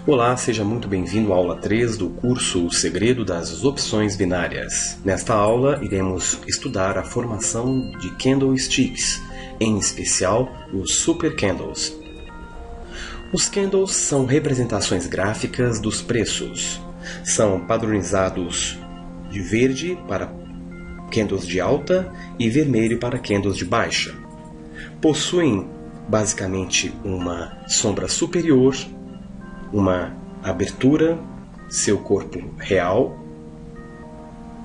Olá, seja muito bem-vindo à aula 3 do curso O Segredo das Opções Binárias. Nesta aula, iremos estudar a formação de candlesticks, em especial os super candles. Os candles são representações gráficas dos preços. São padronizados de verde para candles de alta e vermelho para candles de baixa. Possuem basicamente uma sombra superior, uma abertura, seu corpo real,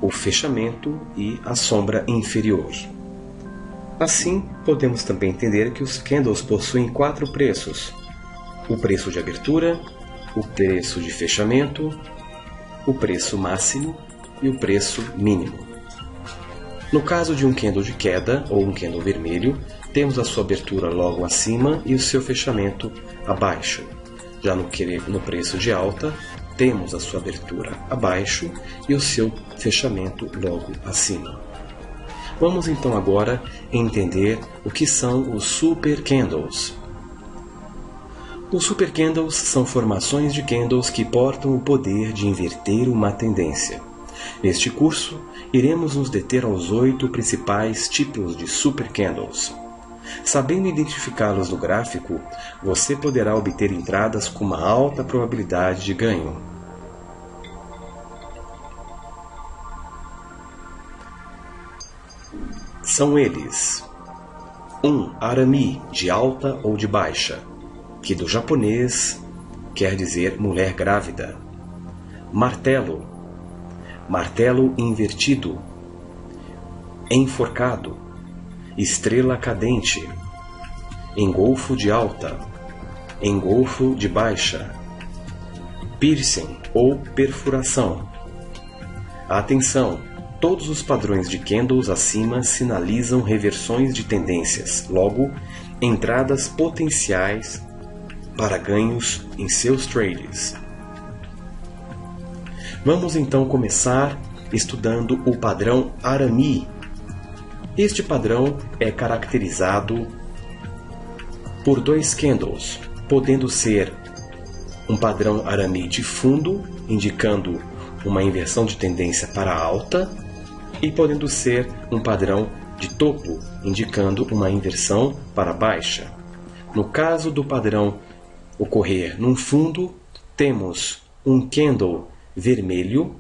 o fechamento e a sombra inferior. Assim, podemos também entender que os candles possuem 4 preços: o preço de abertura, o preço de fechamento, o preço máximo e o preço mínimo. No caso de um candle de queda ou um candle vermelho, temos a sua abertura logo acima e o seu fechamento abaixo. Já no preço de alta, temos a sua abertura abaixo e o seu fechamento logo acima. Vamos então agora entender o que são os super candles. Os super candles são formações de candles que portam o poder de inverter uma tendência. Neste curso, iremos nos deter aos 8 principais tipos de super candles. Sabendo identificá-los no gráfico, você poderá obter entradas com uma alta probabilidade de ganho. São eles: 1. Arami, de alta ou de baixa, que do japonês quer dizer mulher grávida. Martelo, martelo invertido. Enforcado, estrela cadente. Engolfo de alta, engolfo de baixa. Piercing ou perfuração. Atenção! Todos os padrões de candles acima sinalizam reversões de tendências, logo, entradas potenciais para ganhos em seus trades. Vamos então começar estudando o padrão Arami. Este padrão é caracterizado por 2 candles, podendo ser um padrão Arami de fundo, indicando uma inversão de tendência para alta, e podendo ser um padrão de topo, indicando uma inversão para baixa. No caso do padrão ocorrer num fundo, temos um candle vermelho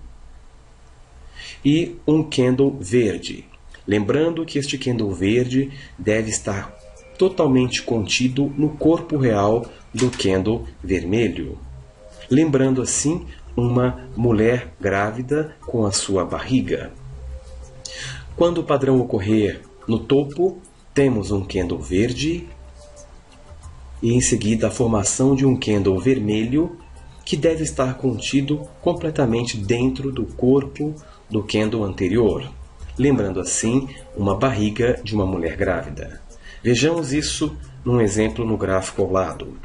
e um candle verde. Lembrando que este candle verde deve estar totalmente contido no corpo real do candle vermelho. Lembrando assim uma mulher grávida com a sua barriga. Quando o padrão ocorrer no topo, temos um candle verde e em seguida a formação de um candle vermelho que deve estar contido completamente dentro do corpo do candle anterior. Lembrando assim uma barriga de uma mulher grávida. Vejamos isso num exemplo no gráfico ao lado.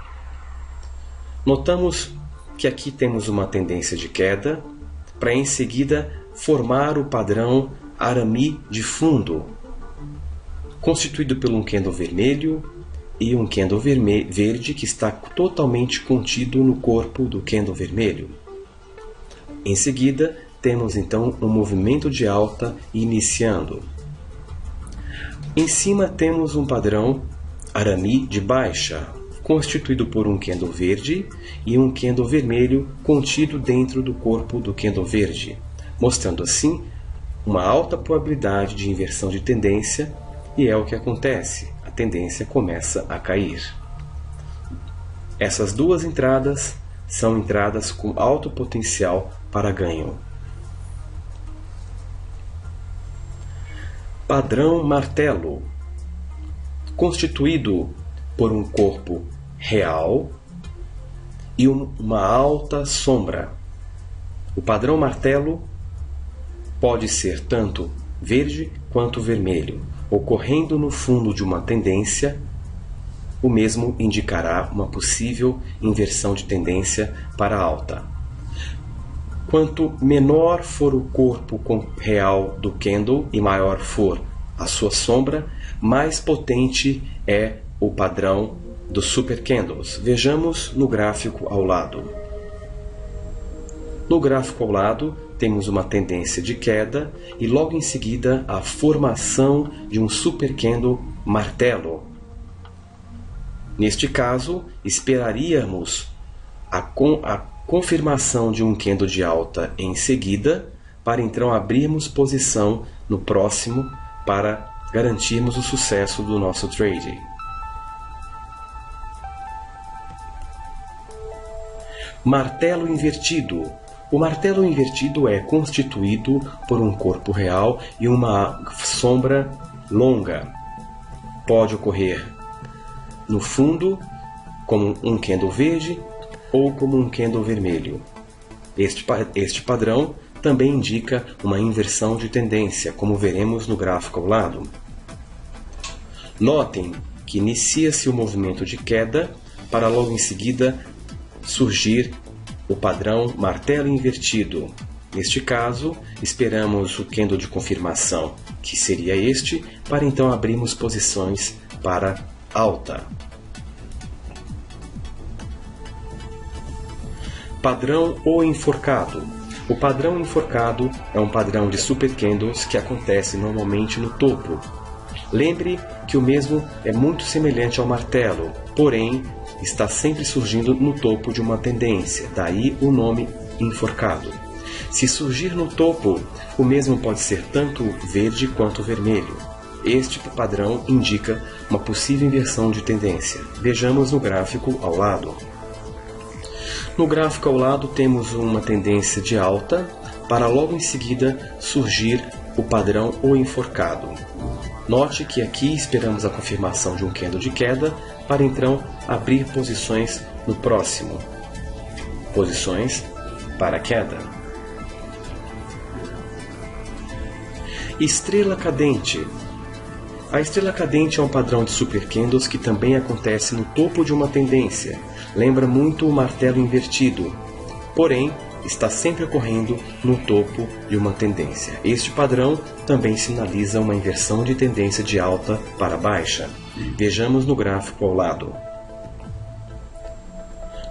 Notamos que aqui temos uma tendência de queda, para em seguida formar o padrão Arami de fundo, constituído por um candle vermelho e um candle verde que está totalmente contido no corpo do candle vermelho. Em seguida, temos então um movimento de alta iniciando. Em cima temos um padrão Arami de baixa, constituído por um candle verde e um candle vermelho contido dentro do corpo do candle verde, mostrando assim uma alta probabilidade de inversão de tendência, e é o que acontece, a tendência começa a cair. Essas 2 entradas são entradas com alto potencial para ganho. Padrão martelo, constituído por um corpo real e uma alta sombra. O padrão martelo pode ser tanto verde quanto vermelho. Ocorrendo no fundo de uma tendência, o mesmo indicará uma possível inversão de tendência para alta. Quanto menor for o corpo real do candle e maior for a sua sombra, mais potente é o padrão dos super candles. Vejamos no gráfico ao lado. No gráfico ao lado, temos uma tendência de queda e logo em seguida a formação de um super candle martelo. Neste caso, esperaríamos a confirmação de um candle de alta em seguida, para então abrirmos posição no próximo para garantirmos o sucesso do nosso trade. Martelo invertido. O martelo invertido é constituído por um corpo real e uma sombra longa. Pode ocorrer no fundo, como um candle verde ou como um candle vermelho. Este padrão também indica uma inversão de tendência, como veremos no gráfico ao lado. Notem que inicia-se o movimento de queda para logo em seguida surgir o padrão martelo invertido. Neste caso, esperamos o candle de confirmação, que seria este, para então abrirmos posições para alta. Padrão ou enforcado. O padrão enforcado é um padrão de super candles que acontece normalmente no topo. Lembre que o mesmo é muito semelhante ao martelo, porém está sempre surgindo no topo de uma tendência, daí o nome enforcado. Se surgir no topo, o mesmo pode ser tanto verde quanto vermelho. Este padrão indica uma possível inversão de tendência. Vejamos no gráfico ao lado. No gráfico ao lado temos uma tendência de alta, para logo em seguida surgir o padrão ou enforcado. Note que aqui esperamos a confirmação de um candle de queda, para então abrir posições no próximo. Posições para queda. Estrela cadente. A estrela cadente é um padrão de super candles que também acontece no topo de uma tendência. Lembra muito o martelo invertido, porém está sempre ocorrendo no topo de uma tendência. Este padrão também sinaliza uma inversão de tendência de alta para baixa. Vejamos no gráfico ao lado.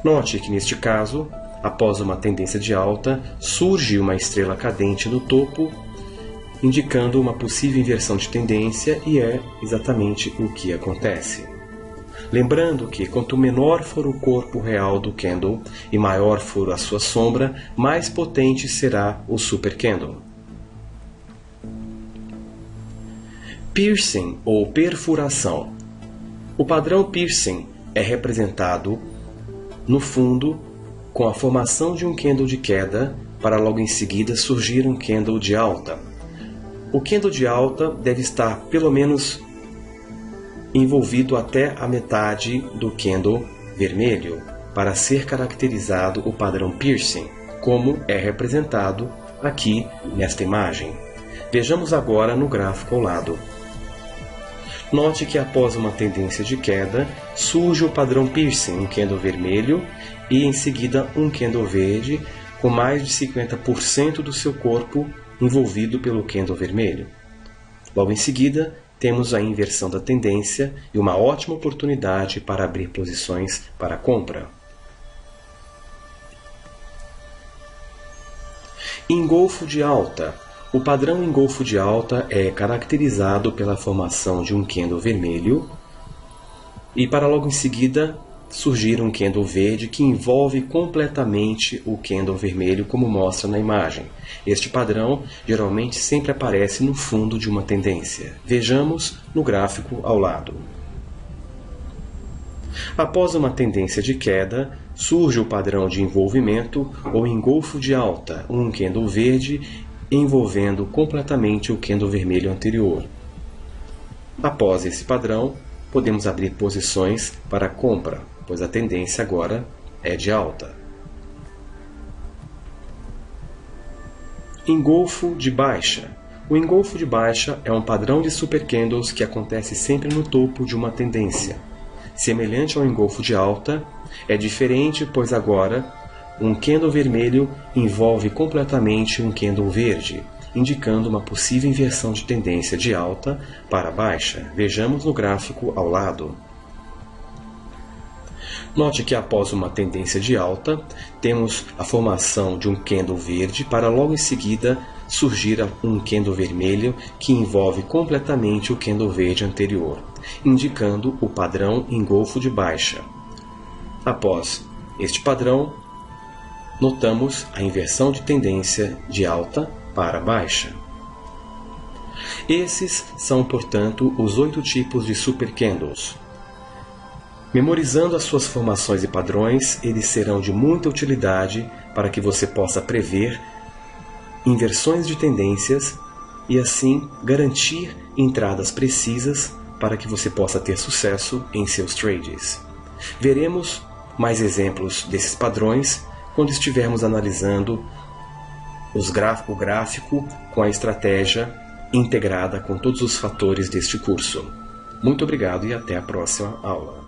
Note que neste caso, após uma tendência de alta, surge uma estrela cadente no topo, indicando uma possível inversão de tendência, e é exatamente o que acontece. Lembrando que quanto menor for o corpo real do candle e maior for a sua sombra, mais potente será o super candle. Piercing ou perfuração. O padrão piercing é representado no fundo com a formação de um candle de queda para logo em seguida surgir um candle de alta. O candle de alta deve estar pelo menos envolvido até a metade do candle vermelho para ser caracterizado o padrão piercing, como é representado aqui nesta imagem. Vejamos agora no gráfico ao lado. Note que após uma tendência de queda, surge o padrão piercing, um candle vermelho e em seguida um candle verde com mais de 50% do seu corpo envolvido pelo candle vermelho. Logo em seguida, temos a inversão da tendência e uma ótima oportunidade para abrir posições para compra. Engolfo de alta. O padrão engolfo de alta é caracterizado pela formação de um candle vermelho e para logo em seguida surgir um candle verde que envolve completamente o candle vermelho, como mostra na imagem. Este padrão geralmente sempre aparece no fundo de uma tendência. Vejamos no gráfico ao lado. Após uma tendência de queda, surge o padrão de envolvimento ou engolfo de alta, um candle verde envolvendo completamente o candle vermelho anterior. Após esse padrão, podemos abrir posições para compra, pois a tendência agora é de alta. Engolfo de baixa. O engolfo de baixa é um padrão de super candles que acontece sempre no topo de uma tendência. Semelhante ao engolfo de alta, é diferente, pois agora um candle vermelho envolve completamente um candle verde, indicando uma possível inversão de tendência de alta para baixa. Vejamos no gráfico ao lado. Note que após uma tendência de alta, temos a formação de um candle verde para logo em seguida surgir um candle vermelho que envolve completamente o candle verde anterior, indicando o padrão engolfo de baixa. Após este padrão, notamos a inversão de tendência de alta para baixa. Esses são, portanto, os 8 tipos de super candles. Memorizando as suas formações e padrões, eles serão de muita utilidade para que você possa prever inversões de tendências e assim garantir entradas precisas para que você possa ter sucesso em seus trades. Veremos mais exemplos desses padrões quando estivermos analisando o gráfico com a estratégia integrada com todos os fatores deste curso. Muito obrigado e até a próxima aula.